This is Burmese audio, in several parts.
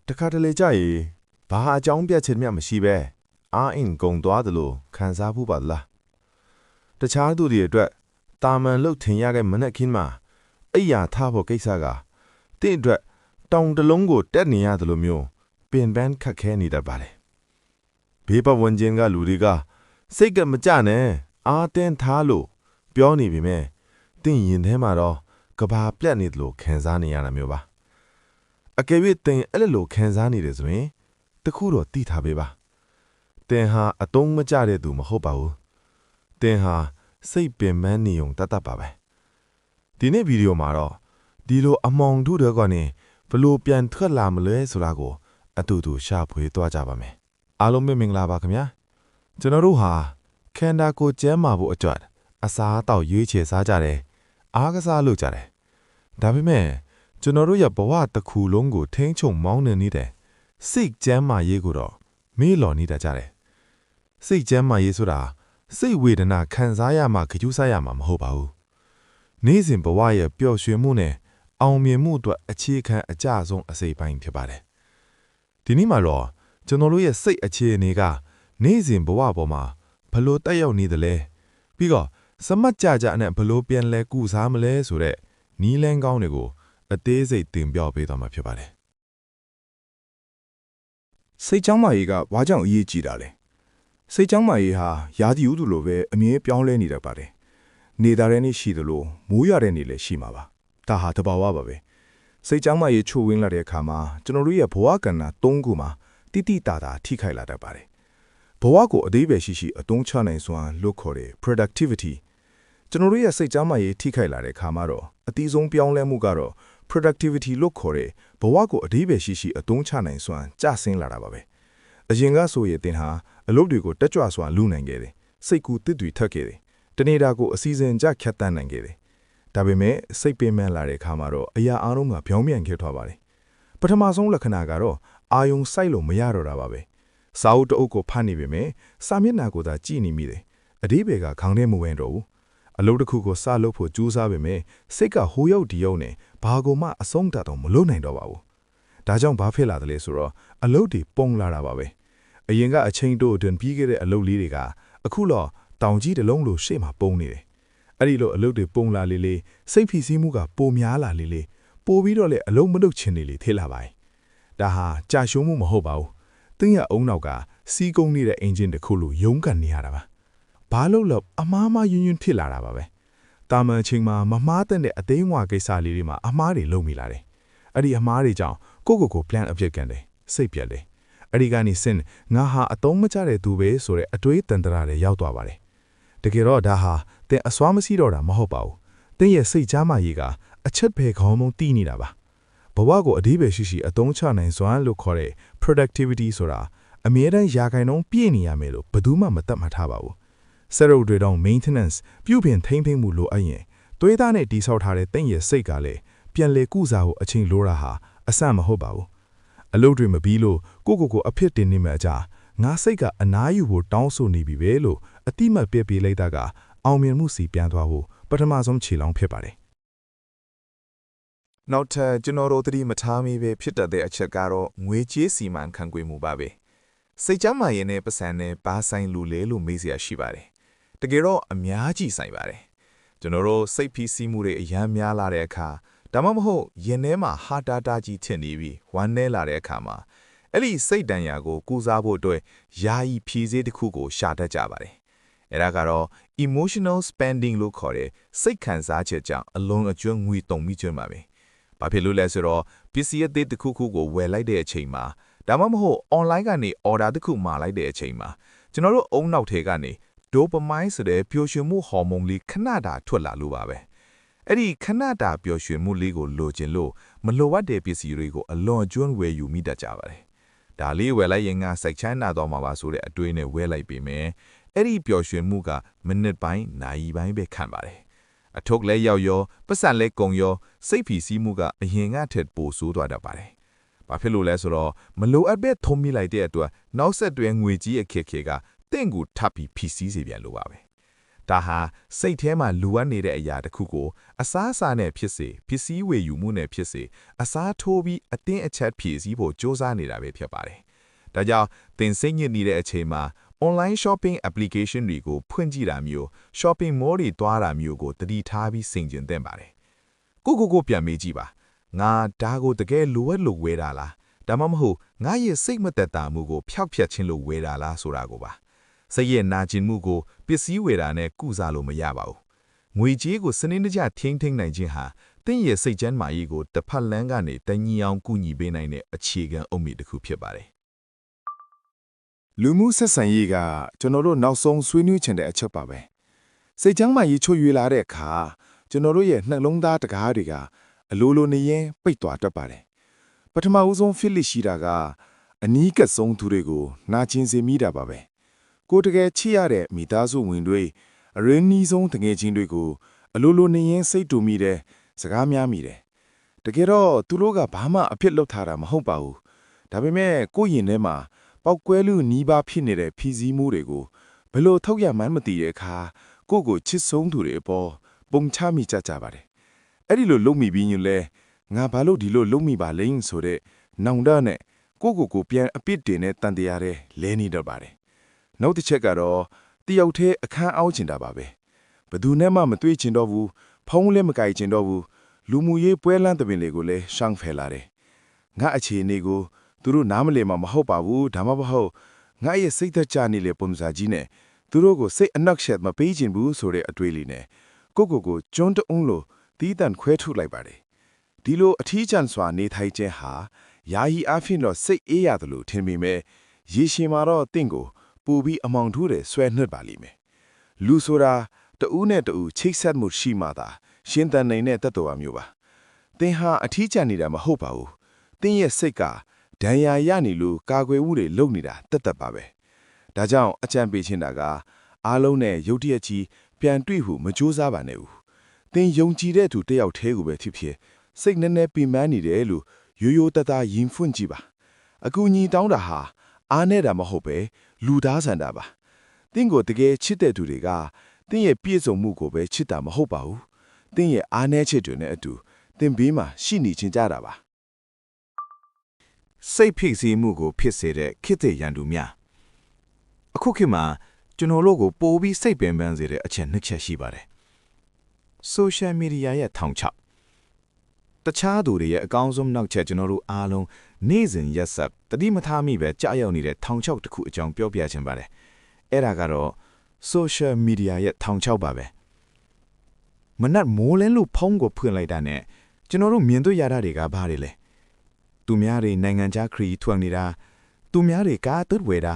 တခါတလေကြာရင်ဘာအကြောင်းပြချက်မှမရှိပဲအားအင်ကုန်သွားတယ်လို့ခံစားဖို့ပါလားတခြားသူတွေအတွက်တာမန်လို့ထင်ရတဲ့မနက်ခင်းမှာအိယာထားဖို့ကိစ္စကတင့်အတွက်တောင်တလုံးကိုတက်နေရတယ်လို့မျိုးပင်ပန်းခက်ခဲနေတတ်ပါတယ်ဘေးပဝန်းကျင်ကလူတွေကစိတ်ကမကြနဲ့အားတင်းထားလို့ပြောနေပြီမဲ့တင့်ရင်ထဲမှာတော့ကဘာပြတ်နေတယ်လို့ခံစားနေရတာမျိုးပါအကယ်၍တင်အဲ့လိုခံစားနေတယ်ဆိုရင်တခုတော့သိထားပေးပါတင်ဟာအတုံးမကြတဲ့သူမဟုတ်ပါဘူးတင်ဟာစိတ်ပင်ပန်းနေုံတတ်ပါပဲဒီနေ့ဗီဒီယိုမှာတော့ဒီလိုအမောင်ထုတဲ့ကနေဘလို့ပြန်ထွက်လာမလဲဆိုတာကိုအတူတူရှာဖွေသွားကြပါမယ်အားလုံးမင်္ဂလာပါခင်ဗျာကျွန်တော်တို့ဟာခန္ဓာကိုယ်ကျန်းမာဖို့အတွက်အစားအသောက်ရွေးချယ်စားကြတယ်အားကစားလုပ်ကြတယ်ဒါပေမဲ့ကျွန်တော်တို့ရဲ့ဘဝတစ်ခုလုံးကိုထိန်းချုပ်မောင်းနှင်နေတဲ့စိတ်ကျန်းမာရေးကိုတော့မေ့လော်နေတတ်ကြတယ်စိတ်ကျန်းမာရေးဆိုတာစိတ်ဝေဒနာခံစားရမှကြိုးစားရမှာမဟုတ်ပါဘူးနေ့စဉ်ဘဝရဲ့ပျော်ရွှင်မှုနဲ့အောင်မြင်မှုအတွက်အခြေခံအကျဆုံးအစိတ်ပိုင်းဖြစ်ပါတယ်ဒီနေ့မှာတော့ကျွန်တော်တို့ရဲ့စိတ်အခြေအနေကနေ့စဉ်ဘဝပေါ်မှာဘလို့တက်ရောက်နေသလဲပြီးတော့စမတ်ကြကြနဲ့ဘလို့ပြန်လဲကုစားမလဲဆိုတဲ့နီးလန်းကောင်းတွေကိုအသေးစိတ်သင်ပြပေးသွားမှာဖြစ်ပါတယ်စိတ်ချမ်းသာရေးကဘာကြောင့်အရေးကြီးတာလဲစိတ်ချမ်းသာရေးဟာယာတိဥသူလိုပဲအမြဲပြောင်းလဲနေတတ်ပါတယ်နေတာတဲ့နေ့ရှိသလိုမိုးရတဲ့နေ့လည်းရှိမှာပါဒါဟာတဘာဝပါပဲစိတ်ချမ်းသာရေးချိုးဝင်းလာတဲ့အခါမှာကျွန်တော်တို့ရဲ့ဘဝကဏ္ဍ၃ခုမှာတိတိတာတာထိခိုက်လာတတ်ပါတယ်ဘဝကိုအသေးပဲရှိရှိအသုံးချနိုင်စွမ်းလို့ခေါ်တဲ့ productivity ကျွန်တော်တို့ရဲ့စိတ်ချမ်းသာရေးထိခိုက်လာတဲ့အခါမှာတော့အတိဆုံးပြောင်းလဲမှုကတော့ productivity လို့ခေါ်တဲ့ဘဝကိုအသေးပဲရှိရှိအသုံးချနိုင်စွမ်းကျဆင်းလာတာပါပဲအရင်ကဆိုရင်တင်ဟာအလုပ်တွေကိုတက်ကြွစွာလူနိုင်ခဲ့တယ်စိတ်ကူးတစ်တွေထက်ခဲ့တယ်တနေတာကိုအစီအစဉ်ကြခက်တန်းနိုင်ခဲ့တယ်ဒါပေမဲ့စိတ်ပင်ပန်းလာတဲ့အခါမှာတော့အရာအားလုံးကပြောင်းပြန်ခဲ့သွားပါတယ်ပထမဆုံးလက္ခဏာကတော့အာယုံစိုက်လို့မရတော့တာပါပဲစာအုပ်တအုပ်ကိုဖတ်နေပေမဲ့စာမျက်နှာကိုသာကြည့်နေမိတယ်အဓိပ္ပာယ်ကခေါင်းထဲမဝင်တော့ဘူးအလုပ်တစ်ခုကိုစလုပ်ဖို့ကြိုးစားပေမဲ့စိတ်ကဟိုရောက်ဒီရောက်နဲ့ဘာကိုမှအဆုံးတတ်တော့မလုပ်နိုင်တော့ပါဘူးဒါကြောင့်ဘာဖြစ်လာသလဲဆိုတော့အလုပ်တွေပုံလာတာပါပဲအရင်ကအချိန်တိုအတွင်းပြီးခဲ့တဲ့အလုပ်လေးတွေကအခုတော့တောင်ကြီးတစ်လုံးလိုရှေ့မှာပုံနေတယ်အဲ့ဒီလိုအလုပ်တွေပုံလာလေလေစိတ်ဖိစီးမှုကပိုများလာလေလေပိုပြီးတော့လေအလုံးမလုပ်ချင်နေလေထဲလာပါတယ်ဒါဟာကြာရှုံးမှုမဟုတ်ပါဘူးတင်းရအုံနောက်ကစီးကုန်းနေတဲ့အင်ဂျင်တစ်ခုလိုရုန်းကန်နေရတာပါဘာလို့လဲအမားမယွန်းယွန်းဖြစ်လာတာပါပဲတာမန်ချိန်မှာမမှားတဲ့အသိငွာကိစ္စလေးတွေမှာအမှားတွေလုပ်မိလာတယ်အဲ့ဒီအမှားတွေကြောင့်ကို plan အပြစ်ကန်တယ်စိတ်ပြတ်တယ်အဲ့ဒီကနေစင်ငါဟာအတုံးမကျတဲ့သူပဲဆိုတဲ့အတွေးတန်တရာတွေရောက်သွားပါတယ်တကယ်တော့ဒါဟာတင်အစွမ်းမရှိတော့တာမဟုတ်ပါဘူးတင်ရဲ့စိတ်ချမ်းသာရေးကအချက်ပဲခေါင်းမုံတီးနေတာပါဘဝကိုအဓိပ္ပာယ်ရှိရှိအသုံးချနိုင်စွမ်းလို့ခေါ်တဲ့ productivity ဆိုတာအမြဲတမ်းရာခိုင်နှုန်းပြည့်နေရမယ်လို့ဘယ်သူမှမသတ်မှတ်ထားပါဘူးစက်ရုပ်တွေတော့ maintenance ပြုပြင်ထိန်းသိမ်းမှုလိုအပ်ရင်သွေးသားနဲ့တိဆောက်ထားတဲ့တင့်ရဲ့စိတ်ကလည်းပြန်လေကုစားဖို့အချိန်လိုတာဟာအဆန့်မဟုတ်ပါဘူးအလုပ်တွေမပြီးလို့ကိုအဖြစ်တင်နေမှအကြငါစိတ်ကအနားယူဖို့တောင်းဆိုနေပြီပဲလို့အတိမတ်ပြပေးလိုက်တာကအောင်မြင်မှုစီပြန်သွားဖို့ပထမဆုံးခြေလောင်းဖြစ်ပါတယ်နောက်ထပ်ကျွန်တော်တို့သတိမထားမိပဲဖြစ်တတ်တဲ့အချက်ကတော့ငွေကြေးစီမံခန့်ခွဲမှုပါပဲစိတ်ချမ်းသာရေးနဲ့ပတ်စံနဲ့ဘာဆိုင်လူလဲလို့မေးစရာရှိပါတယ်တကယ်တော့အများကြီးဆိုင်ပါတယ်ကျွန်တော်တို့စိတ်ဖိစီးမှုတွေအများများလာတဲ့အခါဒါမှမဟုတ်ရင်ထဲမှာဟာတာတာကြီးထင်နေပြီးဝမ်းနဲလာတဲ့အခါမှာအဲ့ဒီစိတ်တန်ရာကိုကုစားဖို့အတွက်ယာယီဖြည့်ဆည်းတစ်ခုကိုရှာတတ်ကြပါတယ်အဲ့ဒါကတော့ emotional spending လို့ခေါ်တဲ့စိတ်ခံစားချက်ကြောင့်အလုံးအကျွမ်းငွေတုံမိကျွမ်းပါပဲဘာဖြစ်လို့လဲဆိုတော့ပစ္စည်းအသစ်တစ်ခုခုကိုဝယ်လိုက်တဲ့အချိန်မှာဒါမှမဟုတ် online ကနေ order တစ်ခုမှာလိုက်တဲ့အချိန်မှာကျွန်တော်တို့အုံနောက်ထဲကနေ dopamine ဆိုတဲ့ပျော်ရွှင်မှုဟော်မုန်းလေးခဏတာထွက်လာလို့ပါပဲအဲ့ဒီခဏတာပျော်ရွှင်မှုလေးကိုလိုချင်လို့မလိုအပ်တဲ့ပစ္စည်းတွေကိုအလွန်ကျွမ်းဝယ်ယူမိတတ်ကြပါတယ်ဒါလေးဝယ်လိုက်ရင်ငါစိတ်ချမ်းသာတော့မှာပါဆိုတဲ့အတွေးနဲ့ဝယ်လိုက်ပေမယ့်အဲ့ဒီပျော်ရွှင်မှုကမိနစ်ပိုင်းနာရီပိုင်းပဲခံပါတယ်အထုပ်လဲရောက်ရောပတ်စံလဲကုန်ရောစိတ်ဖိစီးမှုကအရင်ကထက်ပိုဆိုးသွားတတ်ပါတယ်ဘာဖြစ်လို့လဲဆိုတော့မလိုအပ်ပဲထုံးမိလိုက်တဲ့အတွက်နောက်ဆက်တွဲငွေကြီးအခက်အခဲကတင့်ကိုထပ်ပြီးဖိစီးစေပြန်လို့ပါပဲ ဒါဟာစိတ်ထဲမှာလိုအပ်နေတဲ့အရာတစ်ခုကိုအစားအစာနဲ့ဖြစ်စေပစ္စည်းဝယ်ယူမှုနဲ့ဖြစ်စေအစားထိုးပြီးအတင်းအချက်ဖြည့်ဆည်းဖို့စ조사နေတာပဲဖြစ်ပါတယ်။ဒါကြောင့်သင်စိတ်ညစ်နေတဲ့အချိန်မှာ online shopping application တွေကိုဖွင့်ကြည့်တာမျိုး shopping mall တွေတွားတာမျိုးကိုတတိထားပြီးဆင်ခြင်သင့်ပါတယ်။ကိုပြန်မေးကြည့်ပါ။ငါဒါကိုတကယ်လိုအပ်လို့ဝယ်တာလား။ဒါမှမဟုတ်ငါရဲ့စိတ်မသက်သာမှုကိုဖျောက်ဖျက်ခြင်းလို့ဝယ်တာလားဆိုတာကိုပါ။စိတ်ရဲ့နာကျင်မှုကိုပစ္စည်းဝယ်တာနဲ့ကုစားလို့မရပါဘူး။ငွေကြေးကိုစနစ်တကျထိန်းသိမ်းနိုင်ခြင်းဟာသင်ရဲ့စိတ်ကျန်းမာရေးကိုတစ်ဖက်လမ်းကနေတညီအောင်ကူညီပေးနိုင်တဲ့အခြေခံအုတ်မြစ်တစ်ခုဖြစ်ပါတယ်။ လူမှုဆက်ဆံရေးကကျွန်တော်တို့နောက်ဆုံးဆွေးနွေးချင်တဲ့အချက်ပါပဲစိတ်ချမ်းသာရေးချွတ်ရွေးလာတဲ့အခါကျွန်တော်တို့ရဲ့နှလုံးသားတကားတွေကအလိုလိုနေရင်ပိတ်သွားတတ်ပါတယ်ပထမဦးဆုံးဖိလစ်ရှိတာကအနီးကပ်ဆုံးသူတွေကိုနာကျင်စေမိတာပါပဲကိုတကယ်ချစ်ရတဲ့မိသားစုဝင်တွေအရင်းနှီးဆုံးတငယ်ချင်းတွေကိုအလိုလိုနေရင်စိတ်တူမိတယ်စကားများမိတယ်တကယ်တော့သူတို့ကဘာမှအဖြစ်လုပ်ထားတာမဟုတ်ပါဘူးဒါပေမဲ့ကိုယ့်ရင်ထဲမှာပောက်ကွဲလူနီးပါးဖြစ်နေတဲ့ဖြီးစည်းမှုတွေကိုဘယ်လိုထုတ်ရမှန်းမသိတဲ့အခါကိုချစ်ဆုံးသူတွေအပေါ်ပုံချမိကြပါတယ်။အဲ့ဒီလိုလုံမိပြီးညလဲငါဘာလို့ဒီလိုလုံမိပါလဲဆိုတဲ့နောင်တနဲ့ကိုပြန်အပစ်တင်တဲ့တန်တရားတွေလဲနေတော့ပါတယ်။နောက်တစ်ချက်ကတော့တယောက်တည်းအခန်းအောက်ချင်တာပါပဲ။ဘယ်သူနဲ့မှမတွေ့ချင်တော့ဘူးဖုံးလည်းမကြိုက်ချင်တော့ဘူးလူမှုရေးပွဲလန်းတပင်တွေကိုလည်းရှောင်ဖယ်လာတယ်။ငါအခြေအနေကိုသူတို့နားမလည်မှာမဟုတ်ပါဘူးဒါမှမဟုတ်ငါရဲ့စိတ်သက်ကြနေလေပုံစံကြီးနဲ့သူတို့ကိုစိတ်အနှောက်အယှက်မပေးချင်ဘူးဆိုတဲ့အတွေ့အလေးနဲ့ကိုကျွန်းတုံးလို့တီးတန့်ခွဲထုတ်လိုက်ပါတယ်ဒီလိုအထီးကျန်စွာနေထိုင်ခြင်းဟာယာယီအဖြစ်တော့စိတ်အေးရတယ်လို့ထင်ပေမဲ့ရေရှည်မှာတော့တင့်ကိုပူပြီးအမောင်ထူးတယ်ဆွဲနှက်ပါလိမ့်မယ်လူဆိုတာတဦးနဲ့တဦးချိတ်ဆက်မှုရှိမှသာရှင်းတန်နိုင်တဲ့တတ်တော်မျိုးပါသင်ဟာအထီးကျန်နေတာမဟုတ်ပါဘူးသင်ရဲ့စိတ်ကဒဏ်ရာရနေလို့ကာကွယ်မှုတွေလုပ်နေတာတက်ပါပဲဒါကြောင့်အကြံပေးချင်တာကအားလုံးနဲ့ရုတ်တရက်ကြီးပြန်တွေ့ဖို့မကြိုးစားပါနဲ့ဦးသင်ယုံကြည်တဲ့သူတယောက်တည်းကိုပဲဖြစ်စိတ်နဲ့ပင်ပန်းနေတယ်လို့ရိုးတသားရင်ဖွင့်ကြည့်ပါအကူအညီတောင်းတာဟာအားနဲ့တာမဟုတ်ပဲလူသားဆန်တာပါသင်ကိုတကယ်ချစ်တဲ့သူတွေကသင်ရဲ့ပြည့်စုံမှုကိုပဲချစ်တာမဟုတ်ပါဘူးသင်ရဲ့အားနည်းချက်တွေနဲ့အတူသင်ဘေးမှာရှိနေခြင်းကြတာပါစိတ်ဖိစီးမှုကိုဖြစ်စေတဲ့ခေတ်သစ်ရန်သူများအခုခေတ်မှာကျွန်တော်တို့ကိုပိုပြီးစိတ်ပင်ပန်းစေတဲ့အချက်နှစ်ချက်ရှိပါတယ်။ Social Media ရဲ့ထောင်ချောက်တခြားသူတွေရဲ့အကောင်းဆုံးနောက်ချက်ကျွန်တော်တို့အားလုံးနေ့စဉ်ရက်ဆက်တတိမထားမိပဲကြာရောက်နေတဲ့ထောင်ချောက်တစ်ခုအကြောင်းပြောပြချင်ပါတယ်။အဲ့ဒါကတော့ Social Media ရဲ့ထောင်ချောက်ပါပဲ။မနက်မိုးလင်းလို့ဖုန်းကိုဖွင့်လိုက်တာနဲ့ကျွန်တော်တို့မြင်တွေ့ရတာတွေကဘာတွေလဲ။သူများတွေနိုင်ငံခြားခရီးထွက်နေတာသူများတွေကားသွတ်ဝယ်တာ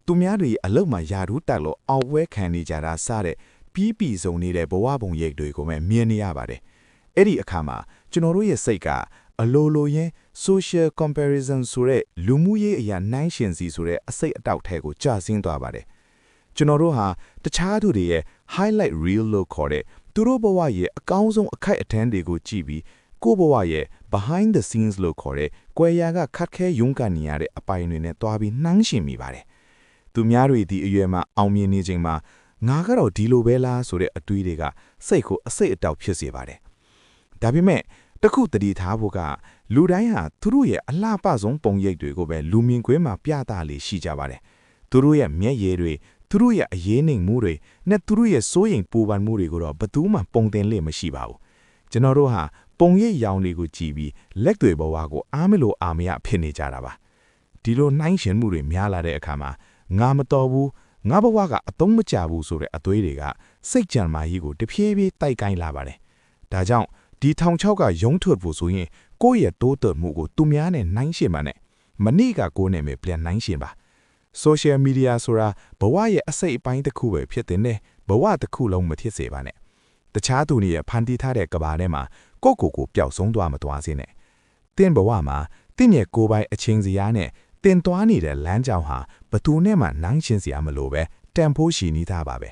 သူများတွေအလုပ်မှာယာရူးတက်လို့အောက်ဝဲခံနေကြတာစတဲ့ပြီးပြီစုံနေတဲ့ဘဝပုံရိပ်တွေကိုပဲမြင်နေရပါတယ်။အဲ့ဒီအခါမှာကျွန်တော်တို့ရဲ့စိတ်ကအလိုလိုရင်း social comparison ဆိုတဲ့လူမှုရေးအရာနှိုင်းယှဉ်စီဆိုတဲ့အစိတ်အတောက်ထဲကိုကျဆင်းသွားပါတယ်။ကျွန်တော်တို့ဟာတခြားသူတွေရဲ့ highlight reel လို့ခေါ်တဲ့သူတို့ဘဝရဲ့အကောင်းဆုံးအခိုက်အတန့်တွေကိုကြည့်ပြီးကိုယ့်ဘဝရဲ့ behind the scenes လို့ခေါ်တဲ့ကွယ်ရာကခတ်ခဲရုန်းကန်နေရတဲ့အပိုင်းတွေနဲ့တွားပြီးနှိုင်းယှဉ်မိပါတယ်။သူများတွေဒီအရွယ်မှာအောင်မြင်နေချိန်မှာငါကတော့ဒီလိုပဲလားဆိုတဲ့အတွေးတွေကစိတ်ကိုအစိတ်အတောက်ဖြစ်စေပါတယ်။ဒါပေမဲ့တခုတတိထားဖို့ကလူတိုင်းဟာသူတို့ရဲ့အလှပဆုံးပုံရိပ်တွေကိုပဲလူမြင်ကွင်းမှာပြသလေရှိကြပါတယ်။သူတို့ရဲ့မျက်ရည်တွေသူတို့ရဲ့အရေးနှိမ်မှုတွေနဲ့သူတို့ရဲ့စိုးရိမ်ပူပန်မှုတွေကိုတော့ဘယ်သူမှပုံသင်လေမရှိပါဘူး။ကျွန်တော်တို့ဟာပုံရိပ်ရောင်တွေကိုကြည့်ပြီးလက်တွေဘဝကိုအားမလို့အာမရဖြစ်နေကြတာပါ။ဒီလိုနှိုင်းယှဉ်မှုတွေများလာတဲ့အခါမှာငါမတော်ဘူးငါဘဝကအသုံးမကျဘူးဆိုတဲ့အသွေးတွေကစိတ်ကြံမာကြီးကိုတဖြည်းဖြည်းတိုက်ကိုင်းလာပါတယ်။ဒါကြောင့်ဒီထောင်ချောက်ကရုံးထွက်ဖို့ဆိုရင်ကိုယ့်ရဲ့တိုးတက်မှုကိုသူများနဲ့နှိုင်းယှဉ်ပါနဲ့မနေ့ကကိုယ်နဲ့ပဲပြန်နှိုင်းယှဉ်ပါ။ Social Media ဆိုတာဘဝရဲ့အစိတ်အပိုင်းတစ်ခုပဲဖြစ်တဲ့နဲ့ဘဝတစ်ခုလုံးမဖြစ်စေပါနဲ့။တခြားသူတွေရဲ့ဖန်တီးထားတဲ့ကဘာထဲမှာကိုပျောက်ဆုံးသွားမသွားစေနဲ့။သင်ဘဝမှာသင်ရဲ့ကိုယ်ပိုင်အချင်းစရာနဲ့တင်သွားနေတဲ့လမ်းကြောင်းဟာဘသူနဲ့မှနှိုင်းယှဉ်စရာမလိုပဲတန်ဖိုးရှိနေသားပါပဲ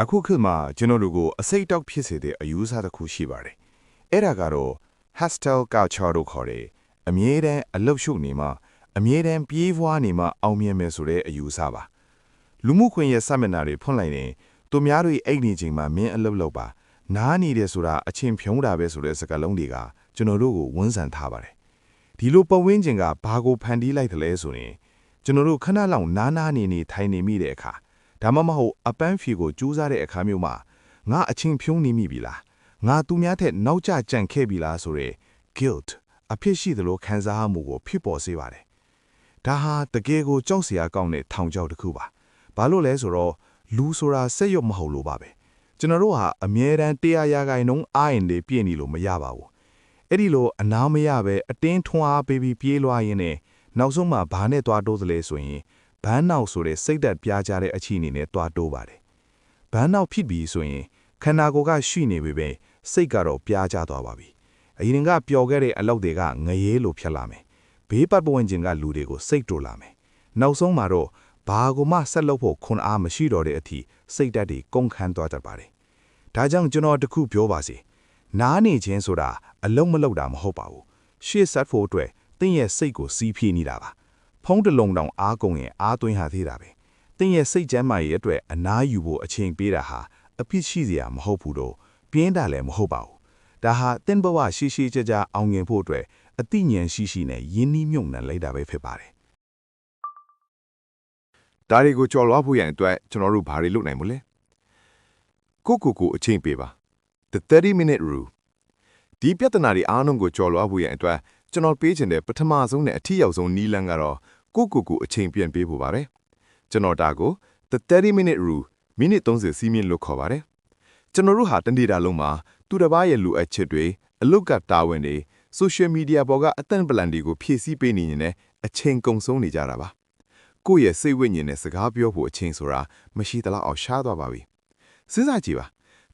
အခုခေတ်မှာကျွန်တော်တို့ကိုအစိတ်တောက်ဖြစ်စေတဲ့အယူအဆတစ်ခုရှိပါတယ်အဲ့ဒါကတော့ hostile culture လို့ခေါ်တဲ့အမြဲတမ်းအလုတ်ရှုပ်နေမှအမြဲတမ်းပြေးပွားနေမှအောင်မြင်မယ်ဆိုတဲ့အယူအဆပါ လူမှုခွင့်ရဲ့စမနာတွေဖွင့်လိုက်ရင်သူများတို့အိတ်နေချိန်မှာမင်းအလုပ်လုပ်ပါနားနေတယ်ဆိုတာအချင်းဖြုံးတာပဲဆိုတဲ့စကားလုံးတွေကကျွန်တော်တို့ကိုဝန်ဆန်ထားပါတယ်ဒီလိုပတ်ဝန်းကျင်ကဘာကိုဖန်တီးလိုက်တယ်လဲဆိုရင်ကျွန်တော်တို့ခဏလောက်နားနေထိုင်နေမိတဲ့အခါဒါမှမဟုတ်အပန်းဖြေကိုကြိုးစားတဲ့အခါမျိုးမှာငါအချင်းဖြုံးနေမိပြီလားငါသူများထက်နောက်ကျကြံခဲ့ပြီလားဆိုတဲ့ guilt အဖြစ်ရှိသလိုခံစားမှုကိုဖြစ်ပေါ်စေပါတယ်ဒါဟာတကယ်ကိုကြောက်စရာကောင်းတဲ့ထောင်ချောက်တစ်ခုပါဘာလို့လဲဆိုတော့လူဆိုတာစက်ရုပ်မဟုတ်လို့ပါပဲကျွန်တော်တို့ဟာအမြဲတမ်း100%အားရင်တွေပြည့်နေလို့မရပါဘူးအဲ့ဒီလိုအနာမရပဲအတင်းထွန်းအားပေးပြီးပြေးလွှားရင်းနဲ့နောက်ဆုံးမှဘာနဲ့သွားတိုးသလဲဆိုရင်ဘန်းနောက်ဆိုတဲ့စိတ်သက်ပြားကြတဲ့အခြေအနေနဲ့သွားတိုးပါတယ်ဘန်းနောက်ဖြစ်ပြီးဆိုရင်ခန္ဓာကိုယ်ကရှိနေပြီပဲစိတ်ကတော့ပြားကျသွားပါပြီအရင်ကပျော်ခဲ့တဲ့အလုပ်တွေကငရဲလိုဖြစ်လာမယ်ဘေးပတ်ဝန်းကျင်ကလူတွေကိုစိတ်တိုလာမယ်နောက်ဆုံးမှာတော့ဘာကိုမှဆက်လုပ်ဖို့ခွန်အားမရှိတော့တဲ့အထိစိတ်ဓာတ်တွေကုန်ခန်းသွားတတ်ပါတယ်ဒါကြောင့်ကျွန်တော်တခုပြောပါစီနားနေခြင်းဆိုတာအလုံးမလုံးတာမဟုတ်ပါဘူးရှေ့ဆက်ဖို့အတွက်သင်ရဲ့စိတ်ကိုစီးဖြည့်နေတာပါဖုံးတလုံးတောင်အားကုန်ရင်အားသွင်းဟာသေးတာပဲသင်ရဲ့စိတ်ကျမ်းမာရေးအတွက်အနားယူဖို့အချိန်ပေးတာဟာအဖြစ်ရှိစရာမဟုတ်ဘူးတော့ပြင်းတာလည်းမဟုတ်ပါဘူးဒါဟာသင်ဘဝရှိကြကြအောင်မြင်ဖို့အတွက်အသိဉာဏ်ရှိနဲ့ယဉ်နှီးမြုံနှံလိုက်တာပဲဖြစ်ပါတယ်ဒါတွေကိုကြော်လွှားဖို့ရန်အတွက်ကျွန်တော်တို့ဘာတွေလုပ်နိုင်မလဲကိုအချိန်ပေးပါ The 30-minute rule ဒီပြဿနာတွေအားလုံးကိုကြော်လွှားဖို့ရန်အတွက်ကျွန်တော်ပေးချင်တဲ့ပထမဆုံးနဲ့အထီးရောက်ဆုံးနည်းလမ်းကတော့ကိုအချိန်ပြန်ပေးဖို့ပါပဲကျွန်တော်ဒါကို The 30-minute rule မိနစ်30စီးမြင့်လို့ခေါ်ပါတယ်ကျွန်တော်တို့ဟာတနေ့တာလုံးမှာသူတစ်ပါးရဲ့လူအပ်ချက်တွေအလုတ်ကတာဝန်တွေ social media ပေါ်ကအသံပလန်တွေကိုဖြည့်ဆည်းပေးနေရင်လည်းအချိန်ကုန်ဆုံးနေကြတာပါကိုယ့်ရဲ့စိတ်ဝိညာဉ်နဲ့စကားပြောဖို့အချိန်ဆိုတာမရှိသလောက်အောင်ရှားသွားပါပြီစဉ်းစားကြည့်ပါ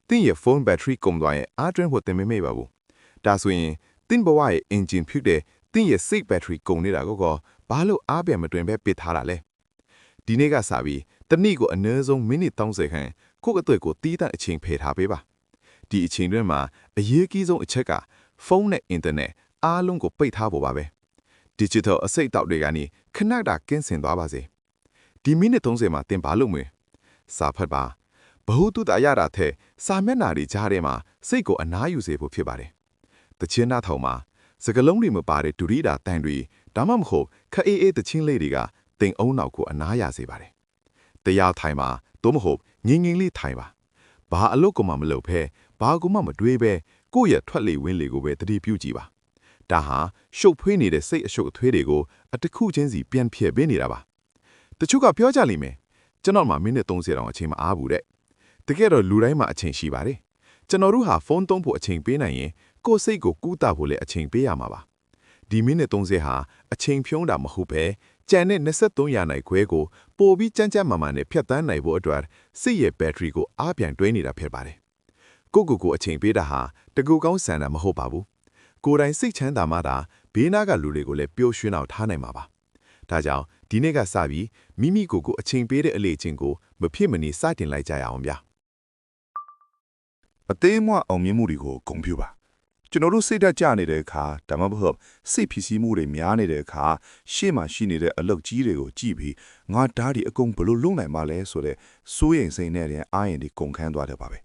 သင်ရဲ့ phone battery ကုန်သွားရင်အားတွင်းဖို့သင်မမေ့ပါဘူးဒါဆိုရင်သင်ဘဝရဲ့ engine ဖြစ်တဲ့သင်ရဲ့စိတ် battery ကုန်နေတာကိုဘာလို့အားပြန်မတွင်ပဲပစ်ထားတာလဲဒီနေ့ကစပြီးတနည်းကိုအနည်းဆုံးမိနစ်30ခန့်ကိုယ့်အတွေ့ကိုတီးတဲ့အချိန်ဖယ်ထားပေးပါဒီအချိန်တွင်းမှာအရေးကြီးဆုံးအချက်ကဖုန်းနဲ့အင်တာနက်အားလုံးကိုပိတ်ထားဖို့ပါပဲ digital အစိတ်အတောက်တွေကနေခဏတာကင်းစင်သွားပါစေဒီမိနစ်30မှာသင်ဘာလုပ်မလဲစာဖတ်ပါဘ ഹു တုတရတာတဲ့စာမျက်နှာတွေကြားထဲမှာစိတ်ကိုအနားယူစေဖို့ဖြစ်ပါတယ်တချင်းနာထောင်မှာစကလုံးတွေမပါတဲ့ဒူရီတာတန်တွေဒါမှမဟုတ်ခအေးအေးတချင်းလေးတွေကသင်အုံနောက်ကိုအနားရစေပါတယ်တရားထိုင်မှာသို့မဟုတ်ငင်းလေးထိုင်ပါဘာအလုပ်ကမှမလုပ်ဖဲဘာကမှမတွေးပဲကိုယ့်ရဲ့ထွက်လေဝင်းလေကိုပဲတတိပြုကြည့်ပါဒါဟာရှုပ်ဖွေးနေတဲ့စိတ်အရှုပ်အထွေးတွေကိုအတခုချင်းစီပြန်ဖြည့်ပေးနေတာပါတချို့ကပြောကြလိမ့်မယ်ကျွန်တော်မှမိနစ်30တောင်အချိန်မအားဘူးတဲ့တကယ်တော့လူတိုင်းမှာအချိန်ရှိပါတယ်ကျွန်တော်တို့ဟာဖုန်းသုံးဖို့အချိန်ပေးနိုင်ရင်ကိုယ်စိတ်ကိုကူးတာဖို့လည်းအချိန်ပေးရမှာပါဒီမိနစ်30ဟာအချိန်ဖြုံးတာမဟုတ်ပဲကြံတဲ့23ရာနိုင်ခွဲကိုပိုပြီးကြမ်းကြမ်းမာမာနဲ့ဖြတ်တန်းနိုင်ဖို့အတွက်စိတ်ရဲ့ဘက်ထရီကိုအားပြန်တွဲနေတာဖြစ်ပါတယ်ကိုအချိန်ပေးတာဟာတကူကောင်းဆန်တာမဟုတ်ပါဘူးကိုယ်တိုင်စိတ်ချမ်းသာမှသာဘေးနားကလူတွေကိုလည်းပျော်ရွှင်အောင်ထားနိုင်မှာပါဒါကြောင့်ဒီနေ့ကစပြီးမိမိကိုအချိန်ပေးတဲ့အလေ့အကျင့်ကိုမဖြစ်မနေစတင်လိုက်ကြရအောင်ဗျာအသေးမွအောင်မြင်မှုတွေကိုဂုဏ်ပြုပါကျွန်တော်တို့စိတ်ဓာတ်ကျနေတဲ့အခါဒါမှမဟုတ်စိတ်ဖြစ်စီမှုတွေများနေတဲ့အခါရှေ့မှာရှိနေတဲ့အလုပ်ကြီးတွေကိုကြည့်ပြီးငါဓာတ်ဒီအကုန်ဘလို့လုံနိုင်မှာလဲဆိုတဲ့စိုးရိမ်စိတ်နဲ့အာရင်ဒီကုန်ခန်းသွားတယ်ပါပဲ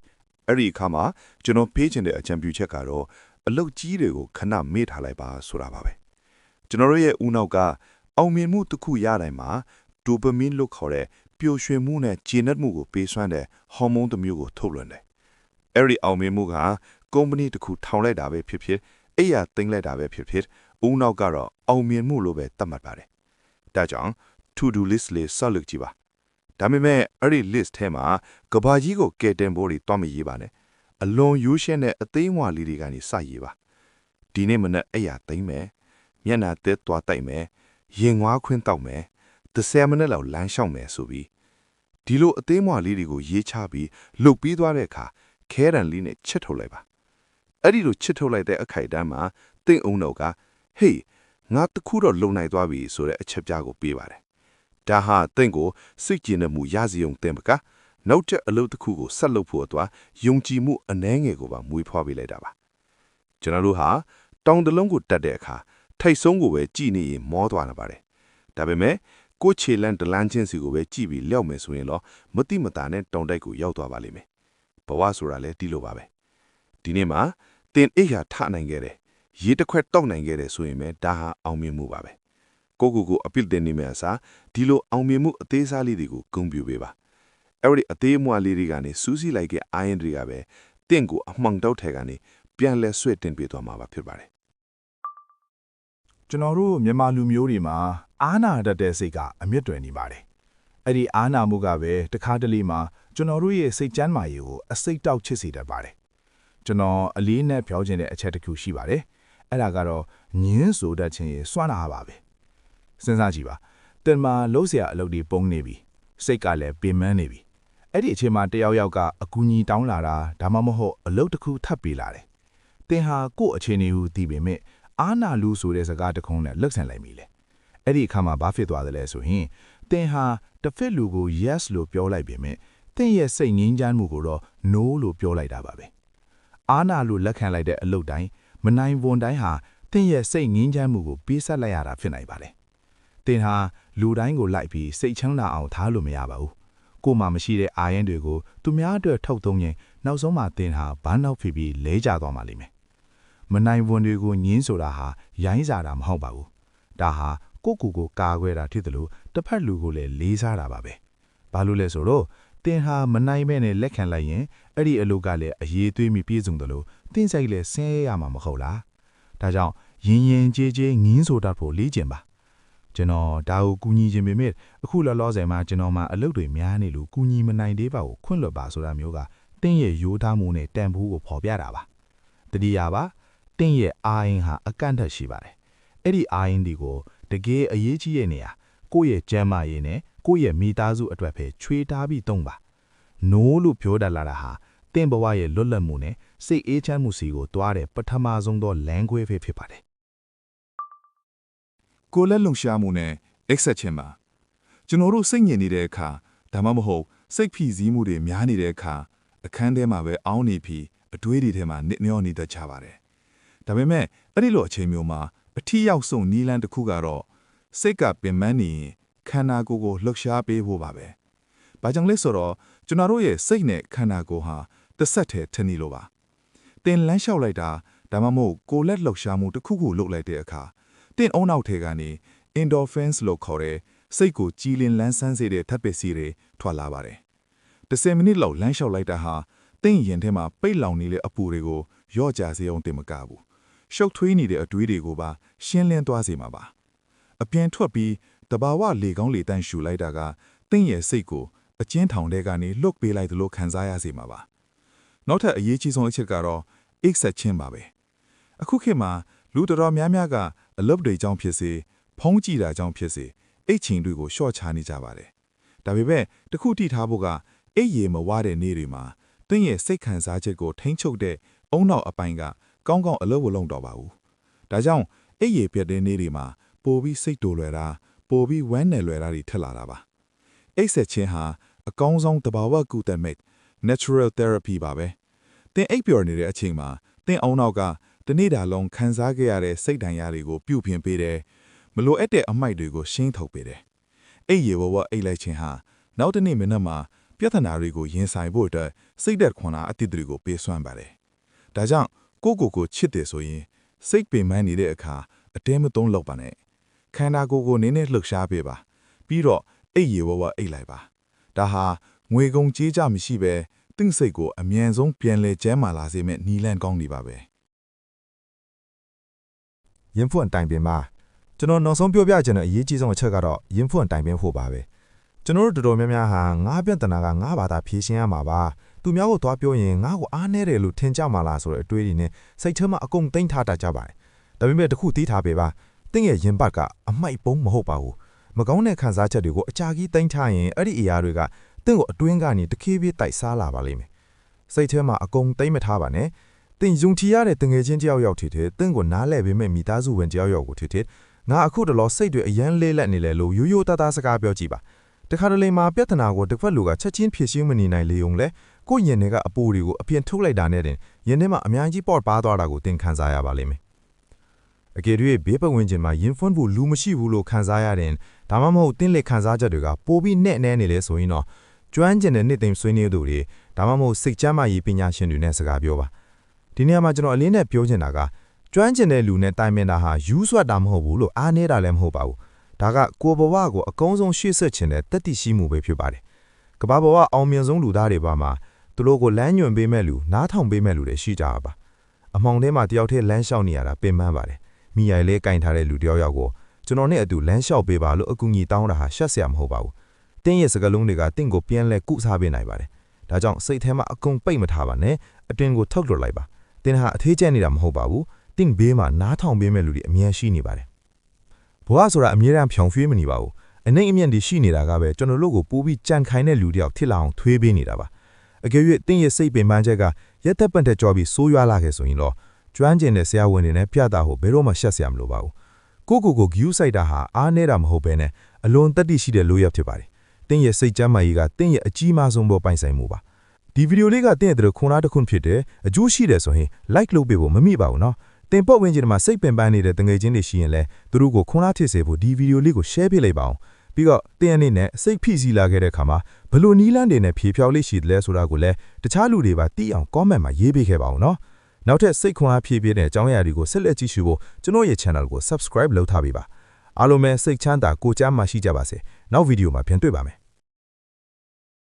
အဲ့ဒီအခါမှာကျွန်တော်ဖေးချင်တဲ့အကြံပြုချက်ကတော့အလုပ်ကြီးတွေကိုခဏမေ့ထားလိုက်ပါဆိုတာပါပဲကျွန်တော်တို့ရဲ့ဦးနောက်ကအောင်မြင်မှုတစ်ခုရတိုင်းမှာဒိုပမင်းလို့ခေါ်တဲ့ပျော်ရွှင်မှုနဲ့ကျေနပ်မှုကိုပေးစွမ်းတဲ့ဟော်မုန်းတစ်မျိုးကိုထုတ်လွှင့်တယ်အဲ့ဒီအောင်မြင်မှုကကုမ္ပဏီတစ်ခုထောင်လိုက်တာပဲဖြစ်ဖြစ်အိယာသိမ်းလိုက်တာပဲဖြစ်ဖြစ်ဦးနောက်ကတော့အောင်မြင်မှုလို့ပဲသတ်မှတ်ပါတယ်ဒါကြောင့် to do list လေးဆောက်လုပ်ကြည့်ပါဒါပေမဲ့အဲ့ဒီ list ထဲမှာကဘာကြီးကိုကဲတင်ဖို့တွေတွားမရေးပါနဲ့အလွန်ရိုးရှင်းတဲ့အသေးအမွှာလေးတွေကနေစရေးပါဒီနေ့မနက်အိယာသိမ်းမယ်မျက်နှာသက်သွားတိုက်မယ်ရင်ငွားခွင်းတောက်မယ်30မိနစ်လောက်လမ်းလျှောက်မယ်ဆိုပြီးဒီလိုအသေးအမွှာလေးတွေကိုရေးချပြီးလှုပ်ပြီးသွားတဲ့အခါခဲရန်လေးနဲ့ချစ်ထုတ်လိုက်ပါအဲ့ဒီလိုချစ်ထုတ်လိုက်တဲ့အခိုက်အတန့်မှာတင့်အုံတော့ကဟေးငါတခုတော့လုံနိုင်သွားပြီဆိုတဲ့အချက်ပြားကိုပေးပါတယ်ဒါဟာတင့်ကိုစိတ်ကြည်နမှုရစီုံတင်ပကနောက်တဲ့အလုပ်တစ်ခုကိုဆက်လုပ်ဖို့အတွက်ယုံကြည်မှုအနှဲငယ်ကိုပါမွေးဖွားပေးလိုက်တာပါကျွန်တော်တို့ဟာတောင်တလုံးကိုတက်တဲ့အခါထိတ်ဆုံးကိုပဲကြည်နေရင်မောသွားနေပါတယ်ဒါပေမဲ့ ကိုချေလန်တလန်းချင်းစီကိုပဲကြည့်ပြီးလျှောက်မယ်ဆိုရင်တော့မတိမတာနဲ့တောင်တိုက်ကိုရောက်သွားပါလိမ့်မယ်ဘဝဆိုတာလည်းဒီလိုပါပဲဒီနေ့မှာတင်အိယာထနိုင်ခဲ့တယ်ရေတစ်ခွက်တောက်နိုင်ခဲ့တယ်ဆိုရင်ပဲဒါဟာအောင်မြင်မှုပါပဲကိုအပစ်တင်နေမယ့်အစားဒီလိုအောင်မြင်မှုအသေးစားလေးတွေကိုဂုဏ်ပြုပေးပါအဲ့ဒီအသေးအမွှားလေးတွေကနေစူးစီးလိုက်တဲ့အာရင်တွေကပဲတင့်ကိုအမှောင်တောက်ထဲကနေပြန်လဲဆွဲတင်ပေးသွားမှာပါဖြစ်ပါတယ် ကျွန်တော်တို့မြန်မာလူမျိုးတွေမှာအာနာတတ်တဲ့စိတ်ကအမြင့်တွယ်နေပါတယ်အဲ့ဒီအာနာမှုကပဲတခါတလေမှာကျွန်တော်တို့ရဲ့စိတ်ကြမ်းမာရေးကိုအစိတ်တောက်ချစ်စေတတ်ပါတယ်ကျွန်တော်အလေးနဲ့ပြောချင်တဲ့အချက်တစ်ခုရှိပါတယ်အဲ့ဒါကတော့ညင်းဆိုတတ်ခြင်းရဲ့စွမ်းနာပါပဲစဉ်းစားကြည့်ပါတင်မှာလုံးเสียအလုပ်တွေပုံနေပြီစိတ်ကလည်းပင်ပန်းနေပြီအဲ့ဒီအချိန်မှာတယောက်ကအကူကြီးတောင်းလာတာဒါမှမဟုတ်အလုပ်တစ်ခုထပ်ပေးလာတယ်တင်ဟာကို့အခြေအနေကိုသိပေမဲ့အာနာလူဆိုတဲ့စကားတစ်ခုနဲ့လက်ဆန်လိုက်ပြီလေအဲ့ဒီအခါမှာဘာဖြစ်သွားသလဲဆိုရင်တင်ဟာတစ်ဖက်လူကို yes လို့ပြောလိုက်ပေမဲ့တင်ရဲ့စိတ်ငြင်းချမ်းမှုကိုတော့ no လို့ပြောလိုက်တာပါပဲအာနာလူလက်ခံလိုက်တဲ့အလုပ်တိုင်းမနိုင်ဝန်တိုင်းဟာတင်ရဲ့စိတ်ငြင်းချမ်းမှုကိုပေးဆက်လိုက်ရတာဖြစ်နိုင်ပါတယ်တင်ဟာလူတိုင်းကိုလိုက်ပြီးစိတ်ချမ်းသာအောင်ထားလို့မရပါဘူးကိုမှမရှိတဲ့အာရင်တွေကိုသူများအတွက်ထုတ်သုံးရင်နောက်ဆုံးမှတင်ဟာဘာနောက်ဖြစ်ပြီးလဲကျသွားမှလိမ့်မယ်မနိုင်ဝန်တွေကိုညင်းဆိုတာဟာရိုင်းစားတာမဟုတ်ပါဘူးဒါဟာကိုကိုကာကွယ်တာဖြစ်တယ်လို့တစ်ဖက်လူကိုလည်းလေးစားတာပါပဲဘာလို့လဲဆိုတော့တင်ဟာမနိုင်မဲ့နဲ့လက်ခံလိုက်ရင်အဲ့ဒီအလုပ်ကလည်းအရေးသွေးမိပြည့်စုံတယ်လို့တင်းဆိုင်လည်းဆင်းရဲရမှာမဟုတ်လားဒါကြောင့်ရင်ကြေးငင်းဆိုတတ်ဖို့လေ့ကျင့်ပါကျွန်တော်ဒါကိုကူညီခြင်းပေမဲ့အခုလောလောဆယ်မှာကျွန်တော်မှအလုပ်တွေများနေလို့ကူညီမနိုင်သေးပါကိုခွင့်လွှတ်ပါဆိုတာမျိုးကတင်းရဲ့ရိုးသားမှုနဲ့တန်ဖိုးကိုဖော်ပြတာပါတတိယပါတင်းရဲ့အာရင်ဟာအကန့်အသတ်ရှိပါတယ်အဲ့ဒီအာရင်ဒီကိုတကယ်အရေးကြီးရဲ့နေရာကိုယ့်ရဲ့ကျန်းမာရေးနဲ့ကိုယ့်ရဲ့မိသားစုအတွက်ပဲချွေးတားပြီးသုံးပါနိုးလို့ပြောတတ်လာတာဟာတင်းဘဝရဲ့လွတ်လပ်မှုနဲ့စိတ်အေးချမ်းမှုစီကိုတွားတဲ့ပထမဆုံးသော language ဖြစ်ပါတယ်ကိုလက်လုံရှားမှုနဲ့အိတ်ဆက်ခြင်းပါကျွန်တော်တို့စိတ်ညစ်နေတဲ့အခါဒါမှမဟုတ်စိတ်ဖိစီးမှုတွေများနေတဲ့အခါအခန်းထဲမှာပဲအောင်းနေပြီးအတွေးတွေထဲမှာနစ်မျောနေတတ်ကြပါတယ်ဒါပေမဲ့အဲ့ဒီလိုအချိန်မျိုးမှာအထီးရောက်ဆုံးနီလန်တစ်ခုကတော့စိတ်ကပင်ပန်းနေရင်ခန္ဓာကိုယ်ကိုလှုပ်ရှားပေးဖို့ပါပဲ။ဘာကြောင့်လဲဆိုတော့ကျွန်တော်တို့ရဲ့စိတ်နဲ့ခန္ဓာကိုယ်ဟာတစ်ဆက်တည်းထနေလို့ပါ။တင်လန်းလျှောက်လိုက်တာဒါမှမဟုတ်ကိုယ်လက်လှုပ်ရှားမှုတစ်ခုခုလုပ်လိုက်တဲ့အခါတင်အုံနောက်ထဲကနေ endorphins လို့ခေါ်တဲ့စိတ်ကိုကြည်လင်လန်းဆန်းစေတဲ့ဓာတ်ပစ္စည်းတွေထွက်လာပါတယ်။10မိနစ်လောက်လန်းလျှောက်လိုက်တာဟာတင်ရင်ထဲမှာပိတ်လောင်နေတဲ့အပူတွေကိုရော့ကြစေအောင်တင်မကဘူး။ရှုပ်ထွေးနေတဲ့အတွေးတွေကိုပါရှင်းလင်းသွားစေမှာပါ။အပြင်ထွက်ပြီးတဘာဝလေကောင်းလေတန့်ရှူလိုက်တာကတင့်ရဲ့စိတ်ကိုအကျဉ်းထောင်ထဲကနေလွတ်ပေးလိုက်သလိုခံစားရစေမှာပါနောက်ထပ်အရေးကြီးဆုံးအချက်ကတော့အိတ်ဆက်ခြင်းပါပဲအခုခေတ်မှာလူတော်များများကအလုပ်တွေကြောင့်ဖြစ်စေဖုံးကြည့်တာကြောင့်ဖြစ်စေအိတ်ချင်တွေကိုရှော့ချနေကြပါတယ်ဒါပေမဲ့တခုတိထားဖို့ကအိတ်ရေမဝတဲ့နေ့တွေမှာတင့်ရဲ့စိတ်ခံစားချက်ကိုထိန်းချုပ်တဲ့အုံနောက်အပိုင်းကကောင်းကောင်းအလုပ်ဝလုံးတော့ပါဘူးဒါကြောင့်အိတ်ရေပြတ်တဲ့နေ့တွေမှာပိုပြီးစိတ်တိုလွယ်တာပိုပြီးဝမ်းနယ်လွယ်တာတွေထက်လာတာပါအိတ်ဆက်ခြင်းဟာအကောင်းဆုံးတဘာဝကုသမဲ့ natural therapy ပါပဲသင်အိပ်ပျော်နေတဲ့အချိန်မှာသင်အောင်နောက်ကတနေ့တာလုံးခံစားခဲ့ရတဲ့စိတ်ဒဏ်ရာတွေကိုပြုပြင်ပေးတယ်မလိုအပ်တဲ့အမိုက်တွေကိုရှင်းထုတ်ပေးတယ်အိပ်ရေဝဝအိပ်လိုက်ခြင်းဟာနောက်တစ်နေ့မနက်မှာပြဿနာတွေကိုရင်ဆိုင်ဖို့အတွက်စိတ်သက်ခွန်အားအသစ်တွေကိုပေးစွမ်းပါတယ်ဒါကြောင့်ကိုချစ်တယ်ဆိုရင်စိတ်ပင်ပန်းနေတဲ့အခါအတင်းမသုံးလောက်ပါနဲ့ခန္ဓာကိုယ်ကိုနည်းနည်းလှုပ်ရှားပေးပါပြီးတော့အိပ်ရေဝဝအိပ်လိုက်ပါဒါဟာငွေကုန်ကြေးကြမရှိပဲတင့်စိတ်ကိုအမြန်ဆုံးပြန်လဲကျန်းမာလာစေမယ့်နီလန်ကောင်းနေပါပဲရင်ဖွင့်တိုင်ပင်မှာကျွန်တော်နောက်ဆုံးပြောပြချင်တဲ့အရေးကြီးဆုံးအချက်ကတော့ရင်ဖွင့်တိုင်ပင်ဖို့ပါပဲကျွန်တော်တို့တော်တော်များများဟာငါးပြဿနာကငါးဘာသာဖြေရှင်းရမှာပါသူများကိုသွားပြောရင်ငါ့ကိုအားနည်းတယ်လို့ထင်ကြမှာလားဆိုတဲ့အတွေးတွေနဲ့စိတ်ထဲမှာအကုန်သိမ့်ထားတတ်ကြပါတယ်ဒါပေမဲ့တခုသိထားပေပါတင့်ရဲ့ရင်ပတ်ကအမိုက်ပုံးမဟုတ်ပါဘူးမကောင်းတဲ့ခံစားချက်တွေကိုအကြာကြီးသိမ့်ထားရင်အဲ့ဒီအရာတွေကတင့်ကိုအတွင်းကနေတခေးပြေးတိုက်စားလာပါလိမ့်မယ်စိတ်ထဲမှာအကုန်သိမ့်မထားပါနဲ့တင်ယုံကြည်ရတဲ့တငယ်ချင်းတယောက်ထစ်တဲ့တင့်ကိုနားလဲပေးမဲ့မိသားစုဝင်တယောက်ကိုထစ်ငါအခုတလောစိတ်တွေအယမ်းလေးလက်နေလဲလို့ရိုးသားသားစကားပြောကြည့်ပါတခါတလေမှာပြဿနာကိုတစ်ဖက်လူကချက်ချင်းဖြေရှင်းမနေနိုင်လေုံလဲကိုယ့်ရင်ထဲကအပူတွေကိုအပြင်ထုတ်လိုက်တာနဲ့တင်ရင်ထဲမှာအများကြီးပေါ့ပါသွားတာကိုသင်ခံစားရပါလိမ့်မယ် အကယ်၍ဘေးပတ်ဝန်းကျင်မှာရင်ဖွင့်ဖို့လူမရှိဘူးလို့ခံစားရတယ်ဒါမှမဟုတ်တင်းလက်ခံစားချက်တွေကပိုပြီးနဲ့နဲနေလေဆိုရင်တော့ကျွမ်းကျင်တဲ့နှစ်သိမ့်ဆွေးနွေးသူတွေဒါမှမဟုတ်စိတ်ချမ်းသာရေးပညာရှင်တွေနဲ့စကားပြောပါဒီနေရာမှာကျွန်တော်အလေးနဲ့ပြောချင်တာကကျွမ်းကျင်တဲ့လူနဲ့တိုင်ပင်တာဟာယူဆွတ်တာမဟုတ်ဘူးလို့အားနေတာလည်းမဟုတ်ပါဘူးဒါကကိုယ်ဘဝကိုအကောင်းဆုံးရှေ့ဆက်ခြင်းတဲ့တတိရှိမှုပဲဖြစ်ပါတယ်ကမ္ဘာပေါ်ကအောင်မြင်ဆုံးလူသားတွေပါမှာသူတို့ကိုလမ်းညွှန်ပေးမဲ့လူနားထောင်ပေးမဲ့လူတွေရှိကြပါအမောင်ထဲမှာတယောက်တည်းလမ်းလျှောက်နေရတာပင်ပန်းပါတယ်မိရိုင်လေးကင်ထားတဲ့လူတယောက်ကိုကျွန်တော်နဲ့အတူလမ်းလျှောက်ပေးပါလို့အကူအညီတောင်းတာဟာရှက်စရာမဟုတ်ပါဘူးတင်းရဲ့စကားလုံးတွေကတင့်ကိုပြန်လဲကုစားပေးနိုင်ပါတယ်ဒါကြောင့်စိတ်ထဲမှာအကုန်ပိတ်မထားပါနဲ့အတွင်ကိုထုတ်လွှတ်လိုက်ပါတင်းဟာအသေးကျက်နေတာမဟုတ်ပါဘူးတင့်ဘေးမှာနားထောင်ပေးမဲ့လူတွေအများရှိနေပါတယ်ဘဝဆိုတာအမြဲတမ်းဖြောင်ရွှေ့မနေပါဘူးအနိုင်အမြင့်တွေရှိနေတာကပဲကျွန်တော်တို့ကိုပိုးပြီးကြံခိုင်းတဲ့လူတယောက်ထစ်လာအောင်ထွေးပေးနေတာပါအကယ်၍တင်းရဲ့စိတ်ပင်ပန်းချက်ကရက်သက်ပန့်တဲ့ကြော်ပြီးဆိုးရွားလာခဲ့ဆိုရင်တော့ကျွမ်းကျင်တဲ့ဆရာဝန်တွေနဲ့ပြတာကိုဘယ်တော့မှရှက်စရာမလိုပါဘူးကိုဂယူးဆိုင်တာဟာအားနေတာမဟုတ်ဘဲနဲ့အလွန်တတိရှိတဲ့လိုရပ်ဖြစ်ပါတယ်တင်းရဲ့စိတ်ကြမ်းမာရေးကတင်းရဲ့အကြီးမားဆုံးပေါ်ပိုင်ဆိုင်မှုပါဒီဗီဒီယိုလေးကတင်းရဲ့တို့ခွန်အားတစ်ခုဖြစ်တယ်အကျိုးရှိတယ်ဆိုရင် like လုပ်ပေးဖို့မမိပါဘူးနော်တင်ပေါ့ဝင်ကျင်မှာစိတ်ပင်ပန်းနေတဲ့တငယ်ချင်းတွေရှိရင်လည်းသူတို့ကိုခွန်အားထည့်စေဖို့ဒီဗီဒီယိုလေးကို share ပေးလိုက်ပါအောင်ပြီးတော့တင်းအနေနဲ့စိတ်ဖိစီးလာခဲ့တဲ့အခါမှာဘလို့နီးလန်းတွေနဲ့ဖြေဖြောက်လေးရှိတယ်လဲဆိုတာကိုလည်းတခြားလူတွေပါသိအောင် comment မှာရေးပေးခဲ့ပါအောင်နော်နောက်ထပ်စိတ်ခွန်အားဖြည့်ပြတဲ့အကြောင်းအရာတွေကိုဆက်လက်ကြည့်ရှုဖို့ကျွန်တော်ရဲ့ channel ကို subscribe လုပ်ထားပေးပါအားလုံးပဲစိတ်ချမ်းသာကိုယ်ကျန်းမာရှိကြပါစေနောက်ဗီဒီယိုမှာပြန်တွေ့ပါမယ်